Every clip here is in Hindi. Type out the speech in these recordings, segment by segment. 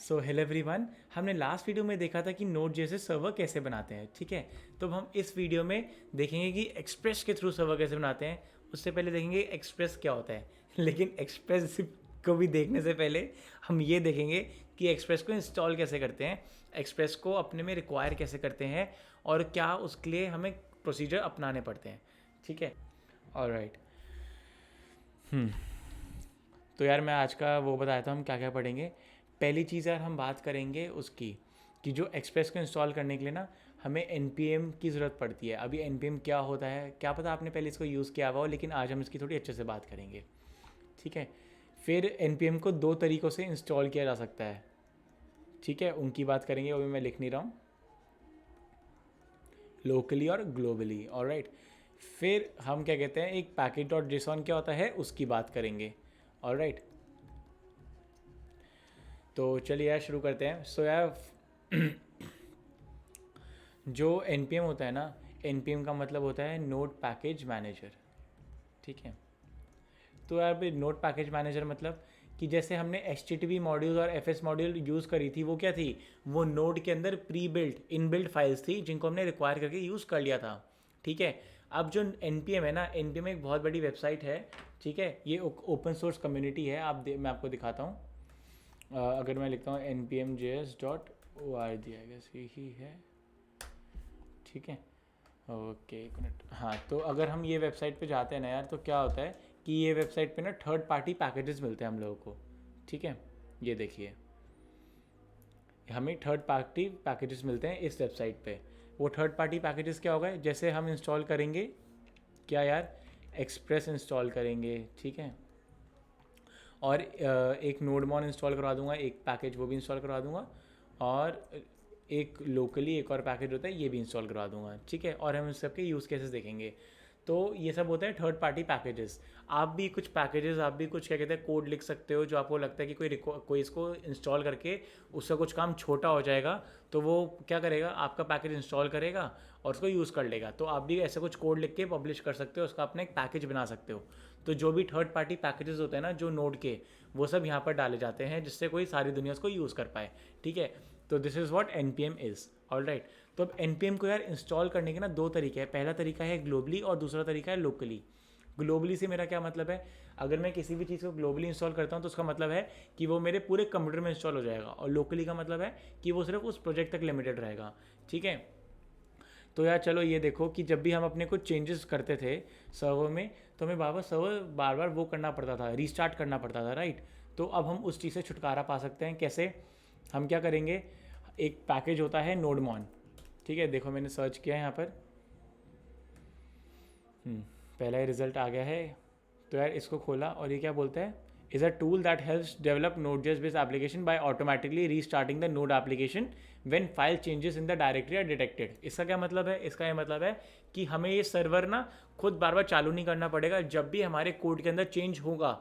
सो हेलो एवरीवन, हमने लास्ट वीडियो में देखा था कि नोड जैसे सर्वर कैसे बनाते हैं। ठीक है, तो अब हम इस वीडियो में देखेंगे कि एक्सप्रेस के थ्रू सर्वर कैसे बनाते हैं। उससे पहले देखेंगे एक्सप्रेस क्या होता है लेकिन एक्सप्रेस को भी देखने से पहले हम ये देखेंगे कि एक्सप्रेस को इंस्टॉल कैसे करते हैं, एक्सप्रेस को अपने में रिक्वायर कैसे करते हैं और क्या उसके लिए हमें प्रोसीजर अपनाने पड़ते हैं। ठीक है, ऑलराइट। तो यार मैं आज का वो बताया था हम क्या क्या पढ़ेंगे। पहली चीज़ यार हम बात करेंगे उसकी कि जो एक्सप्रेस को इंस्टॉल करने के लिए ना हमें एन की ज़रूरत पड़ती है। अभी एन क्या होता है क्या पता आपने पहले इसको यूज़ किया हुआ हो, लेकिन आज हम इसकी थोड़ी अच्छे से बात करेंगे। ठीक है, फिर एन को दो तरीक़ों से इंस्टॉल किया जा सकता है। ठीक है, उनकी बात करेंगे, वो भी मैं लिख नहीं रहा हूँ, लोकली और ग्लोबली। ऑलराइट, फिर हम क्या कहते हैं एक पैकेज डॉट जेसॉन क्या होता है उसकी बात करेंगे। ऑलराइट, तो चलिए यार शुरू करते हैं। सो यार जो एन होता है ना, एन का मतलब होता है नोड पैकेज मैनेजर। ठीक है, तो यार भाई नोड पैकेज मैनेजर मतलब कि जैसे हमने HTTP मॉड्यूल और FS मॉड्यूल यूज़ करी थी, वो क्या थी, वो नोड के अंदर प्री बिल्ट इनबिल्ट फाइल्स थी जिनको हमने रिक्वायर करके यूज़ कर लिया था। ठीक है, अब जो एन है ना, एन एक बहुत बड़ी वेबसाइट है। ठीक है, ये ओपन सोर्स कम्युनिटी है। मैं आपको दिखाता हूँ। अगर मैं लिखता हूँ npmjs.org, आई गेस यही है। ठीक है, ओके एक मिनट। हाँ, तो अगर हम ये वेबसाइट पे जाते हैं ना यार, तो क्या होता है कि ये वेबसाइट पे ना थर्ड पार्टी पैकेजेस मिलते हैं हम लोगों को। ठीक है, ये देखिए, हमें थर्ड पार्टी पैकेजेस मिलते हैं इस वेबसाइट पे। वो थर्ड पार्टी पैकेजेस क्या होगा, जैसे हम इंस्टॉल करेंगे क्या यार, एक्सप्रेस इंस्टॉल करेंगे। ठीक है, और एक नोडमॉन इंस्टॉल करवा दूंगा, एक पैकेज वो भी इंस्टॉल करवा दूंगा, और एक लोकली एक और पैकेज होता है ये भी इंस्टॉल करवा दूंगा। ठीक है, और हम इस सबके यूज़ केसेस देखेंगे। तो ये सब होता है थर्ड पार्टी पैकेजेस। आप भी कुछ पैकेजेस, आप भी कुछ क्या कहते हैं कोड लिख सकते हो जो आपको लगता है कि कोई इसको इंस्टॉल करके उसका कुछ काम छोटा हो जाएगा, तो वो क्या करेगा, आपका पैकेज इंस्टॉल करेगा और उसको यूज़ कर लेगा। तो आप भी ऐसा कुछ कोड लिख के पब्लिश कर सकते हो, उसका अपना एक पैकेज बना सकते हो। तो जो भी थर्ड पार्टी पैकेजेस होते हैं ना जो नोड के, वो सब यहाँ पर डाले जाते हैं जिससे कोई सारी दुनिया उसको यूज़ कर पाए। ठीक है, तो this is what npm is. Alright, तो अब npm को यार इंस्टॉल करने के ना दो तरीके हैं। पहला तरीका है ग्लोबली और दूसरा तरीका है लोकली। ग्लोबली से मेरा क्या मतलब है, अगर मैं किसी भी चीज़ को ग्लोबली इंस्टॉल करता हूँ तो उसका मतलब है कि वो मेरे पूरे कंप्यूटर में इंस्टॉल हो जाएगा, और लोकली का मतलब है कि वो सिर्फ उस प्रोजेक्ट तक लिमिटेड रहेगा। ठीक है, तो यार चलो ये देखो कि जब भी हम अपने कुछ चेंजेस करते थे सर्वर में, तो हमें बार बार वो करना पड़ता था, रीस्टार्ट करना पड़ता था। राइट, तो अब हम उस चीज़ से छुटकारा पा सकते हैं। कैसे, हम क्या करेंगे, एक पैकेज होता है नोडमॉन। ठीक है, देखो मैंने सर्च किया है यहाँ पर, पहला ही रिजल्ट आ गया है। तो यार इसको खोला और ये क्या बोलता है, is a tool that helps develop नोड.js based application by automatically restarting the node application when file changes in the directory are detected. इसका क्या मतलब है, इसका ये मतलब है कि हमें ये सर्वर ना खुद बार बार चालू नहीं करना पड़ेगा। जब भी हमारे कोड के अंदर चेंज होगा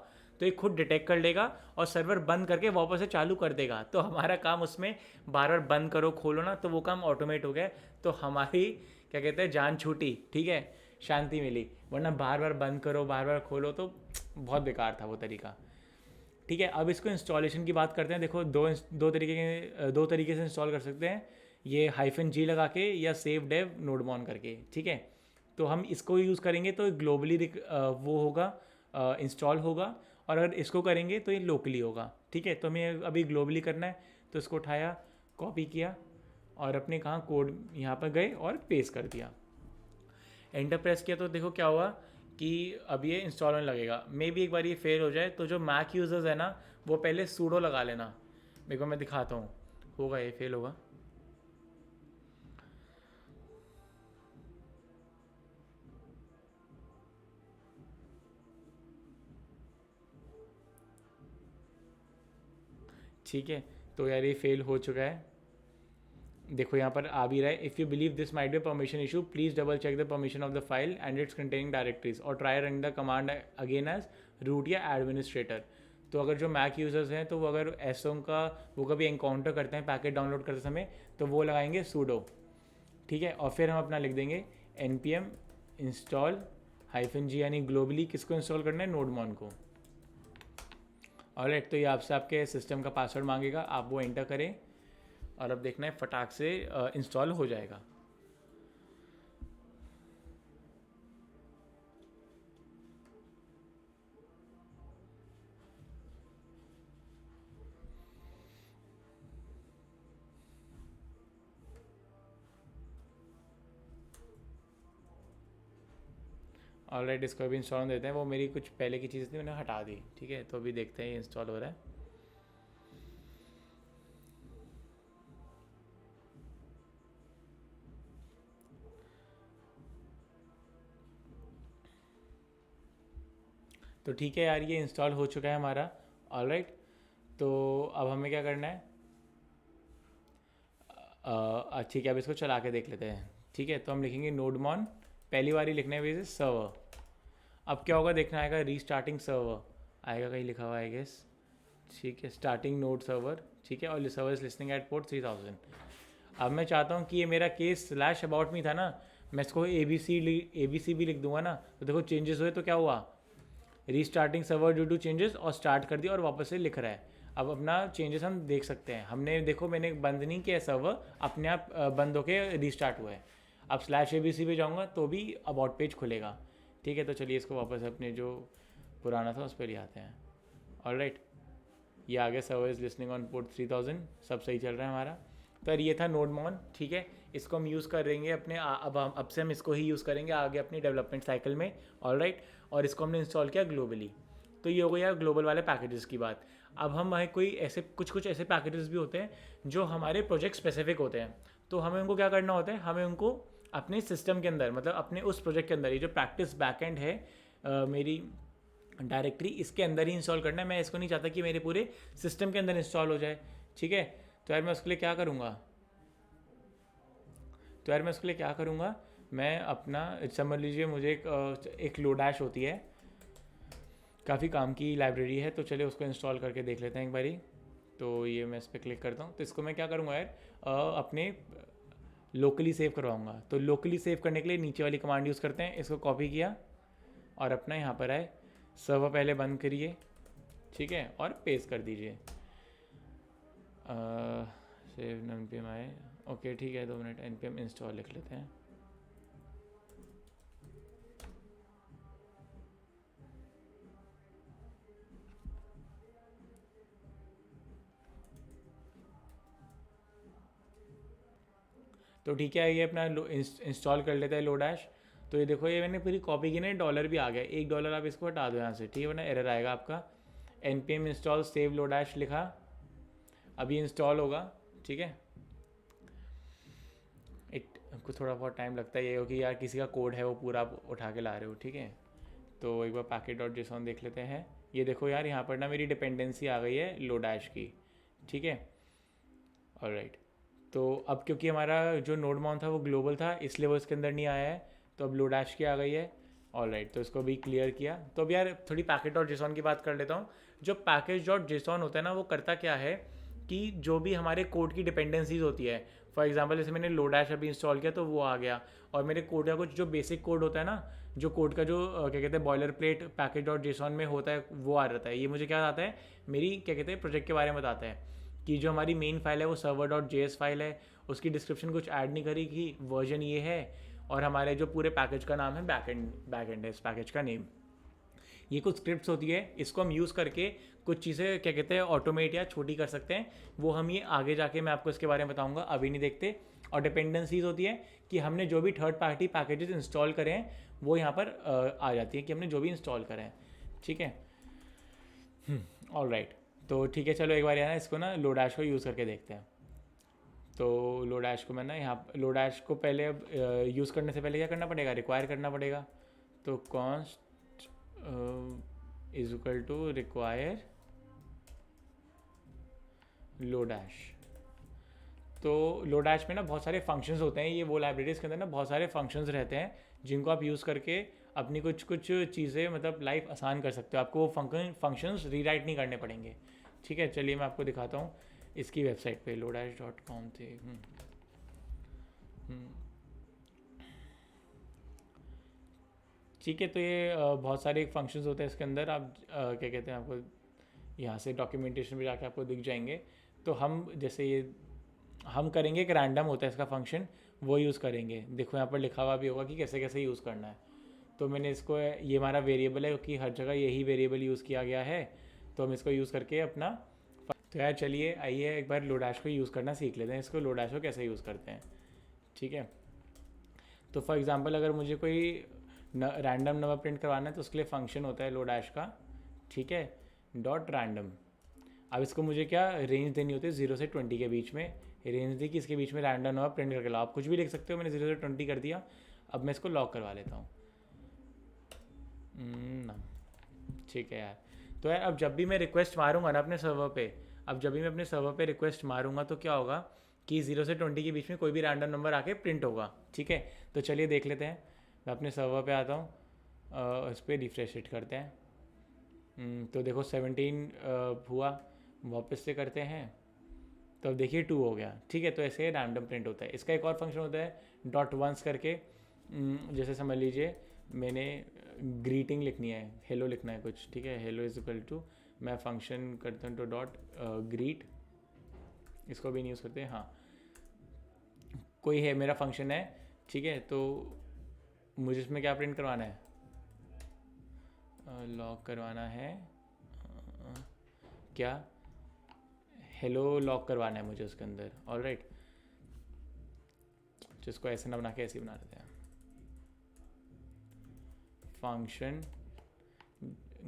तो ये खुद डिटेक्ट कर लेगा और सर्वर बंद करके वापस से चालू कर देगा। तो हमारा काम उसमें बार बार बंद करो खोलो ना, तो वो काम ऑटोमेट हो गया। तो हमारी क्या कहते हैं जान छूटी। ठीक है, शांति मिली, वरना बार बार बंद करो बार बार खोलो तो बहुत बेकार था वो तरीका। ठीक है, अब इसको इंस्टॉलेशन की बात करते हैं। देखो दो तरीके से इंस्टॉल कर सकते हैं, ये -g लगा के या सेव डेव नोडमॉन करके। ठीक है, तो हम इसको यूज़ करेंगे तो ग्लोबली वो होगा, इंस्टॉल होगा, और अगर इसको करेंगे तो ये लोकली होगा। ठीक है, तो हमें अभी ग्लोबली करना है, तो इसको उठाया, कॉपी किया और अपने कहाँ कोड यहाँ पर गए और पेस्ट कर दिया, एंटर प्रेस किया। तो देखो क्या हुआ कि अब ये इंस्टॉल होने लगेगा। मे भी एक बार ये फेल हो जाए, तो जो मैक यूज़र्स है ना वो पहले सूडो लगा लेना। मेरे को मैं दिखाता हूँ, होगा ये फेल होगा। ठीक है, तो यार ये फेल हो चुका है। देखो यहाँ पर आ भी रहा है, if you believe this might be permission issue please double check the permission of the file and its containing directories और try running the command again as root या एडमिनिस्ट्रेटर। तो अगर जो मैक यूज़र्स हैं तो वो अगर एसओ का वो कभी एनकाउंटर करते हैं पैकेट डाउनलोड करते समय, तो वो लगाएंगे सूडो। ठीक है, और फिर हम अपना लिख देंगे npm इंस्टॉल -g, यानी ग्लोबली किसको इंस्टॉल करना है, नोडमॉन को। ऑलराइट, तो ये आपसे आपके सिस्टम का पासवर्ड मांगेगा, आप वो एंटर करें और अब देखना है फटाक से इंस्टॉल हो जाएगा। ऑलराइट, इसको अभी इंस्टॉल देते हैं। वो मेरी कुछ पहले की चीज़ थी, मैंने हटा दी। ठीक है, तो अभी देखते हैं ये इंस्टॉल हो रहा है। तो ठीक है यार, ये इंस्टॉल हो चुका है हमारा। ऑलराइट, तो अब हमें क्या करना है, ठीक है, अब इसको चला के देख लेते हैं। ठीक है, तो हम लिखेंगे नोडमॉन, पहली बार ही लिखना है वैसे सर्वर। अब क्या होगा देखना आएगा, रीस्टार्टिंग सर्वर आएगा, कहीं लिखा हुआ है गेस। ठीक है, स्टार्टिंग नोड सर्वर। ठीक है, और server is listening at port 3000। अब मैं चाहता हूँ कि ये मेरा केस स्लैश अबाउट मी था ना, मैं इसको ABC भी लिख दूंगा ना, तो देखो चेंजेस हुए तो क्या हुआ, restarting server due to changes, और स्टार्ट कर दिया और वापस से लिख रहा है। अब अपना चेंजेस हम देख सकते हैं। हमने देखो मैंने बंद नहीं किया सर्वर, अपने आप बंद होके रीस्टार्ट हुआ है। अब स्लैश ABC पे जाऊँगा तो भी अबाउट पेज खुलेगा। ठीक है, तो चलिए इसको वापस अपने जो पुराना था उस पर ले आते हैं। ऑलराइट, ये आ गया, server is listening on port 3000, सब सही चल रहा है हमारा। तो ये था नोडमॉन। ठीक है, इसको हम यूज़ करेंगे अपने अब से हम इसको ही यूज़ करेंगे आगे अपनी डेवलपमेंट साइकिल में। ऑलराइट, और इसको हमने इंस्टॉल किया ग्लोबली। तो ये हो गया ग्लोबल वाले पैकेजेस की बात। अब हम कोई ऐसे कुछ ऐसे पैकेजेस भी होते हैं जो हमारे प्रोजेक्ट स्पेसिफिक होते हैं। तो हमें उनको क्या करना होता है, हमें उनको अपने सिस्टम के अंदर, मतलब अपने उस प्रोजेक्ट के अंदर, ये जो प्रैक्टिस बैकएंड है मेरी डायरेक्टरी, इसके अंदर ही इंस्टॉल करना है। मैं इसको नहीं चाहता कि मेरे पूरे सिस्टम के अंदर इंस्टॉल हो जाए। ठीक है, तो यार मैं उसके लिए क्या करूँगा, मैं अपना समझ लीजिए, मुझे एक लोडैश होती है, काफ़ी काम की लाइब्रेरी है, तो चलिए उसको इंस्टॉल करके देख लेते हैं एक बारी। तो ये मैं इस पर क्लिक करता हूँ, तो इसको मैं क्या करूँगा यार, अपने लोकली सेव करवाऊँगा। तो लोकली सेव करने के लिए नीचे वाली कमांड यूज़ करते हैं। इसको कॉपी किया और अपना यहाँ पर आए, सर्वर पहले बंद करिए। ठीक है, और पेस्ट कर दीजिए। सेव npm आए, ओके ठीक है, 2 मिनट, npm इंस्टॉल लिख लेते हैं। तो ठीक है, ये अपना इंस्टॉल कर लेता है लोडैश। तो ये देखो, ये मैंने पूरी कॉपी की ना, डॉलर भी आ गया, $1 आप इसको हटा दो यहाँ से। ठीक है, वरना एरर आएगा आपका। npm इंस्टॉल सेव लोडैश लिखा, अभी इंस्टॉल होगा। ठीक है, एक कुछ थोड़ा बहुत टाइम लगता है, ये हो कि यार किसी का कोड है वो पूरा आप उठा के ला रहे हो। ठीक है, तो एक बार packet.json देख लेते हैं। ये देखो यार, यहाँ पर ना मेरी डिपेंडेंसी आ गई है लोडैश की। ठीक है, ऑलराइट, तो अब क्योंकि हमारा जो नोडमॉन था वो ग्लोबल था, इसलिए वो इसके अंदर नहीं आया है। तो अब लोडैश की आ गई है। ऑलराइट, तो इसको भी क्लियर किया। तो अब यार थोड़ी packet.json की बात कर लेता हूँ। जो package.json होता है ना, वो करता क्या है कि जो भी हमारे कोड की डिपेंडेंसीज होती है, फॉर एग्जांपल जैसे मैंने लोडैश अभी इंस्टॉल किया तो वो आ गया, और मेरे कोड का कुछ जो बेसिक कोड होता है ना, जो कोड का जो क्या कहते हैं बॉयलर प्लेट package.json में होता है, वो आ जाता है। ये मुझे क्या आता है, मेरी क्या कहते हैं प्रोजेक्ट के बारे में बताता है कि जो हमारी मेन फाइल है वो server.js फाइल है, उसकी डिस्क्रिप्शन कुछ ऐड नहीं करी कि वर्जन ये है, और हमारे जो पूरे पैकेज का नाम है बैकएंड है इस पैकेज का नेम। ये कुछ स्क्रिप्ट्स होती है, इसको हम यूज़ करके कुछ चीज़ें क्या कहते हैं ऑटोमेट या छोटी कर सकते हैं। वो हम ये आगे जाके मैं आपको इसके बारे में बताऊंगा, अभी नहीं देखते। और डिपेंडेंसीज होती है कि हमने जो भी थर्ड पार्टी पैकेजेस इंस्टॉल करें हैं वो यहाँ पर आ जाती है कि हमने जो भी इंस्टॉल करें हैं। ठीक है, ऑल राइट, तो ठीक है, चलो एक बार यहाँ इसको ना लोडैश को यूज़ करके देखते हैं। तो लोडैश को मैं ना यहाँ लोडैश को पहले अब यूज़ करने से पहले क्या करना पड़ेगा, रिक्वायर करना पड़ेगा। तो const is equal to require Lodash. तो लोडैश में ना बहुत सारे फंक्शंस होते हैं, ये वो लाइब्रेरीज के अंदर ना बहुत सारे फंक्शंस रहते हैं जिनको आप यूज़ करके अपनी कुछ कुछ चीज़ें मतलब लाइफ आसान कर सकते हो। आपको वो फंक्शंस रीराइट नहीं करने पड़ेंगे। ठीक है, चलिए मैं आपको दिखाता हूँ इसकी वेबसाइट पे lodash.com थे। ठीक है, तो ये बहुत सारे फंक्शंस होते हैं इसके अंदर। आप क्या कहते हैं, आपको यहाँ से डॉक्यूमेंटेशन में जाके आपको दिख जाएंगे। तो हम जैसे ये हम करेंगे एक रैंडम होता है इसका फंक्शन, वो यूज़ करेंगे। देखो यहाँ पर लिखा हुआ भी होगा कि कैसे कैसे यूज़ करना है। तो मैंने इसको, ये हमारा वेरिएबल है क्योंकि हर जगह यही वेरिएबल यूज़ किया गया है, तो हम इसको यूज़ करके अपना। तो यार चलिए आइए एक बार लोडाश को यूज़ करना सीख लेते हैं, इसको लोडाश को कैसे यूज़ करते हैं। ठीक है, तो फॉर एग्ज़ाम्पल अगर मुझे कोई रैंडम नंबर प्रिंट करवाना है तो उसके लिए फंक्शन होता है लोडाश का, ठीक है, डॉट रैंडम। अब इसको मुझे क्या रेंज देनी होती है 0 से 20 के बीच में, रेंज दी कि इसके बीच में रैंडम नंबर प्रिंट करके लाओ। आप कुछ भी लिख सकते हो, मैंने 0 से 20 कर दिया। अब मैं इसको लॉक करवा लेता हूँ। ठीक है यार। तो यार अब जब भी मैं रिक्वेस्ट मारूंगा ना अपने सर्वर पे, अब जब भी मैं अपने सर्वर पे रिक्वेस्ट मारूंगा तो क्या होगा कि 0 से 20 के बीच में कोई भी रैंडम नंबर आके प्रिंट होगा। ठीक है, तो चलिए देख लेते हैं। मैं अपने सर्वर पे आता हूँ, इस पर रिफ्रेश हिट करते हैं। तो देखो 17 हुआ, वापस से करते हैं तो अब देखिए 2 हो गया। ठीक है, तो ऐसे रैंडम प्रिंट होता है। इसका एक और फंक्शन होता है डॉट वंस करके, जैसे समझ लीजिए मैंने ग्रीटिंग लिखनी है, हेलो लिखना है कुछ, ठीक है, हेलो इज इक्वल टू, मैं फंक्शन करता हूँ तो डॉट ग्रीट, इसको भी नहीं यूज़ करते। हाँ, कोई है मेरा फंक्शन है, ठीक है, तो मुझे इसमें क्या प्रिंट करवाना है, लॉक करवाना है, क्या हेलो लॉक करवाना है मुझे उसके अंदर। ऑलराइट, जिसको ऐसे ना बना के ऐसे ही बना देते हैं, फंक्शन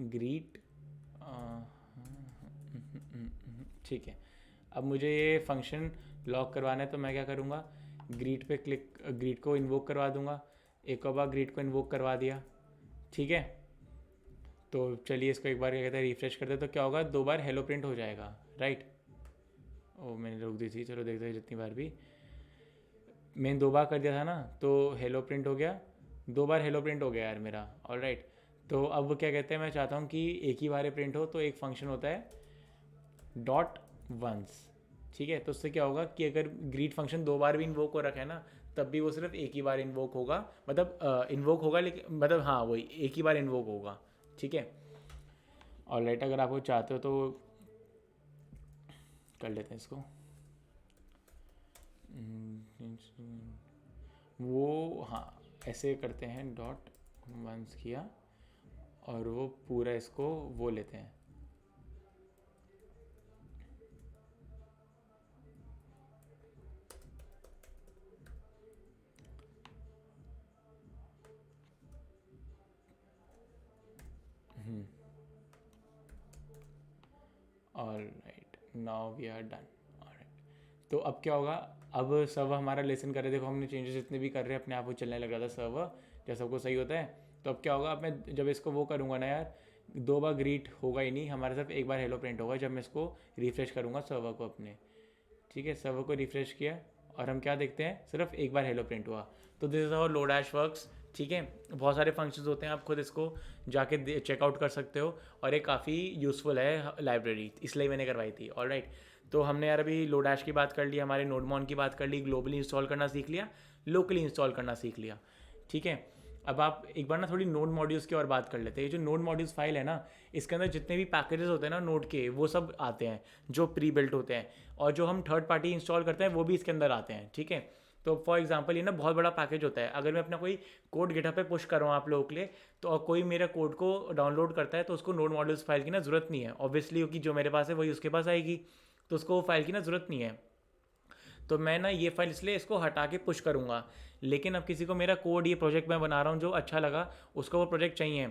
ग्रीट। ठीक है, अब मुझे ये फंक्शन लॉक करवाना है तो मैं क्या करूँगा, ग्रीट पे क्लिक, ग्रीट को इन्वोक करवा दूंगा। एक और बार ग्रीट को इन्वोक करवा दिया। ठीक है, तो चलिए इसको एक बार क्या कहते हैं रिफ्रेश करते हैं, तो क्या होगा, 2 बार हेलो प्रिंट हो जाएगा। राइट, ओ मैंने रोक दी थी, चलो देखते हैं जितनी बार भी मैंने 2 बार कर दिया था ना, तो हेलो प्रिंट हो गया, 2 बार हेलो प्रिंट हो गया यार मेरा। ऑलराइट, तो अब क्या कहते हैं, मैं चाहता हूँ कि एक ही बार प्रिंट हो, तो एक फंक्शन होता है डॉट वंस। ठीक है, तो उससे क्या होगा कि अगर ग्रीट फंक्शन 2 बार भी इन्वोक हो रखा है ना, तब भी वो सिर्फ एक ही बार इन्वोक होगा, मतलब इन्वोक होगा, लेकिन मतलब हाँ वही एक ही बार इन्वोक होगा। ठीक है, ऑलराइट, अगर आप वो चाहते हो तो कर लेते हैं इसको। वो हाँ ऐसे करते हैं, डॉट वंस किया और वो पूरा इसको वो लेते हैं। Alright, now we are done. Alright, तो अब क्या होगा, अब सर्वर हमारा लेसन कर रहे, देखो हमने चेंजेस जितने भी कर रहे हैं अपने आप वो चलने लग रहा था सर्वर, जब सबको सही होता है। तो अब क्या होगा, अब मैं जब इसको वो करूँगा ना यार, 2 बार ग्रीट होगा ही नहीं हमारा, सिर्फ एक बार हेलो प्रिंट होगा जब मैं इसको रिफ्रेश करूँगा सर्वर को अपने। ठीक है, सर्वर को रिफ्रेश किया और हम क्या देखते हैं, सिर्फ एक बार हेलो प्रिंट हुआ। तो दिस इज़ हाउ लोडाश वर्क्स। ठीक है, बहुत सारे फंक्शंस होते हैं, आप खुद इसको जाके चेकआउट कर सकते हो, और ये काफ़ी यूज़फुल है लाइब्रेरी, इसलिए मैंने करवाई थी। ऑलराइट, तो हमने यार अभी लोडाश की बात कर ली, हमारे नोडमॉन की बात कर ली, ग्लोबली इंस्टॉल करना सीख लिया, लोकली इंस्टॉल करना सीख लिया। ठीक है, अब आप एक बार ना थोड़ी नोड मॉड्यूल्स की और बात कर लेते हैं। ये जो नोड मॉड्यूल्स फाइल है ना, इसके अंदर जितने भी पैकेजेस होते हैं ना नोड के, वो सब आते हैं जो प्री बिल्ट होते हैं, और जो हम थर्ड पार्टी इंस्टॉल करते हैं वो भी इसके अंदर आते हैं। ठीक है, तो फॉर एग्जांपल ये ना बहुत बड़ा पैकेज होता है, अगर मैं अपना कोई कोड गिटहब पे पुश कर रहा हूँ आप लोगों के लिए, तो और कोई मेरा कोड को डाउनलोड करता है तो उसको नोड मॉड्यूल्स फाइल की ना ज़रूरत नहीं है, ऑब्वियसली, क्योंकि जो मेरे पास है वही उसके पास आएगी, तो उसको वो फाइल की ना ज़रूरत नहीं है। तो मैं ना ये फाइल इसलिए इसको हटा के पुश करूँगा। लेकिन अब किसी को मेरा कोड, ये प्रोजेक्ट मैं बना रहा हूँ जो अच्छा लगा, उसको वो प्रोजेक्ट चाहिए,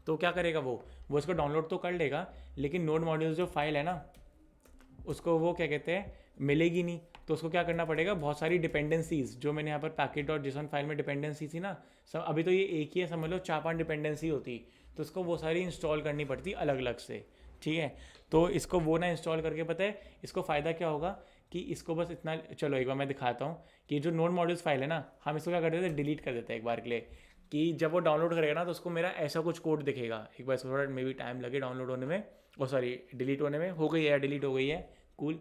तो क्या करेगा, वो इसको डाउनलोड तो कर लेगा, लेकिन नोड मॉड्यूल्स जो फाइल है ना, उसको वो क्या कहते हैं मिलेगी नहीं। तो उसको क्या करना पड़ेगा, बहुत सारी डिपेंडेंसीज जो मैंने यहाँ पर पैकेट डॉट जेसन फाइल में डिपेंडेंसी थी ना, सब अभी तो ये एक ही है, समझ लो 4-5 डिपेंडेंसी होती, तो उसको वो सारी इंस्टॉल करनी पड़ती अलग अलग से। ठीक है, तो इसको वो ना इंस्टॉल करके, पता है इसको फ़ायदा क्या होगा कि इसको बस इतना, चलो एक बार मैं दिखाता हूँ कि जो नोड मॉड्यूल्स फाइल है ना, हम इसको क्या कर देते हैं, डिलीट कर देते हैं एक बार के लिए, कि जब वो डाउनलोड करेगा ना तो उसको मेरा ऐसा कुछ कोड दिखेगा। एक बार इसको थोड़ा मे बी टाइम लगे डाउनलोड होने में, ओ सॉरी डिलीट होने में, हो गई है, डिलीट हो गई है, कूल।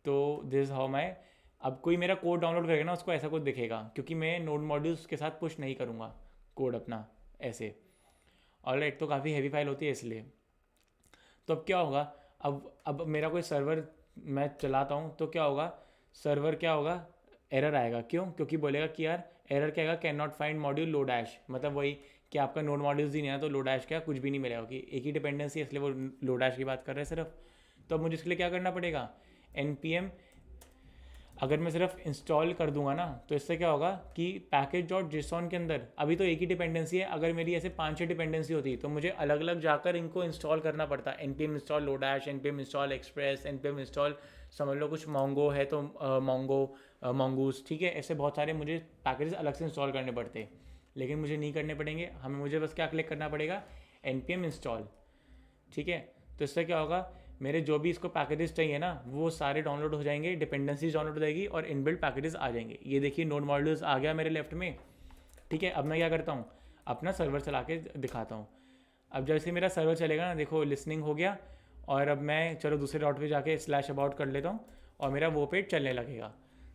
तो दिस हाउ माई, अब कोई मेरा कोड डाउनलोड करेगा ना उसको ऐसा कुछ दिखेगा, क्योंकि मैं नोड मॉड्यूल्स के साथ पुश नहीं करूँगा कोड अपना ऐसे। ऑलराइट, तो काफ़ी हैवी फाइल होती है इसलिए। तो अब क्या होगा, अब मेरा कोई सर्वर मैं चलाता हूँ तो क्या होगा, सर्वर क्या होगा, एरर आएगा। क्यों? क्योंकि बोलेगा कि यार एरर क्या आएगा, can not find module low dash, मतलब वही कि आपका नोड मॉड्यूल्स ही नहीं है तो लो डैश क्या कुछ भी नहीं मिलेगा, कि एक ही डिपेंडेंसी है इसलिए वो लो डैश की बात कर रहे हैं सिर्फ। तो अब मुझे इसके लिए क्या करना पड़ेगा, npm, अगर मैं सिर्फ इंस्टॉल कर दूंगा ना तो इससे क्या होगा कि पैकेज डॉट जेसॉन के अंदर अभी तो एक ही डिपेंडेंसी है, अगर मेरी ऐसे 5-6 डिपेंडेंसी होती तो मुझे अलग अलग जाकर इनको इंस्टॉल करना पड़ता। npm install Lodash, npm install Express, npm install समझ लो कुछ मोंगो है तो मोंगो, मोंगूस, ठीक है, ऐसे बहुत सारे मुझे पैकेजेस अलग से इंस्टॉल करने पड़ते। लेकिन मुझे नहीं करने पड़ेंगे, मुझे बस क्या क्लिक करना पड़ेगा, npm इंस्टॉल, ठीक है। तो इससे क्या होगा, मेरे जो भी इसको पैकेजेस चाहिए ना वो सारे डाउनलोड हो जाएंगे, डिपेंडेंसीज डाउनलोड हो जाएगी और इनबिल्ट पैकेजेस आ जाएंगे। ये देखिए नोड मॉड्यूल्स आ गया मेरे लेफ्ट में, ठीक है। अब मैं क्या करता हूँ, अपना सर्वर चला के दिखाता हूँ। अब जैसे मेरा सर्वर चलेगा ना, देखो लिसनिंग हो गया, और अब मैं चलो दूसरे डॉट पे जाके स्लैश अबाउट कर लेता हूँ और मेरा वो पेज चलने लगेगा।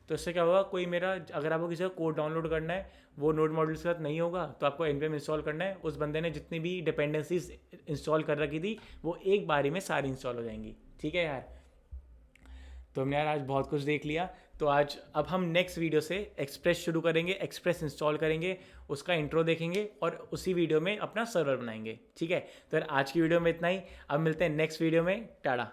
तो इससे क्या होगा, कोई मेरा, अगर आपको किसी का कोड डाउनलोड करना है वो नोड मॉड्यूल के साथ नहीं होगा तो आपको npm इंस्टॉल करना है, उस बंदे ने जितनी भी डिपेंडेंसीज इंस्टॉल कर रखी थी वो एक बारी में सारी इंस्टॉल हो जाएंगी, ठीक है यार। तो हमने यार आज बहुत कुछ देख लिया। तो आज अब हम नेक्स्ट वीडियो से एक्सप्रेस शुरू करेंगे, एक्सप्रेस इंस्टॉल करेंगे, उसका इंट्रो देखेंगे और उसी वीडियो में अपना सर्वर बनाएंगे, ठीक है। तो यार आज की वीडियो में इतना ही, अब मिलते हैं नेक्स्ट वीडियो में, टाटा।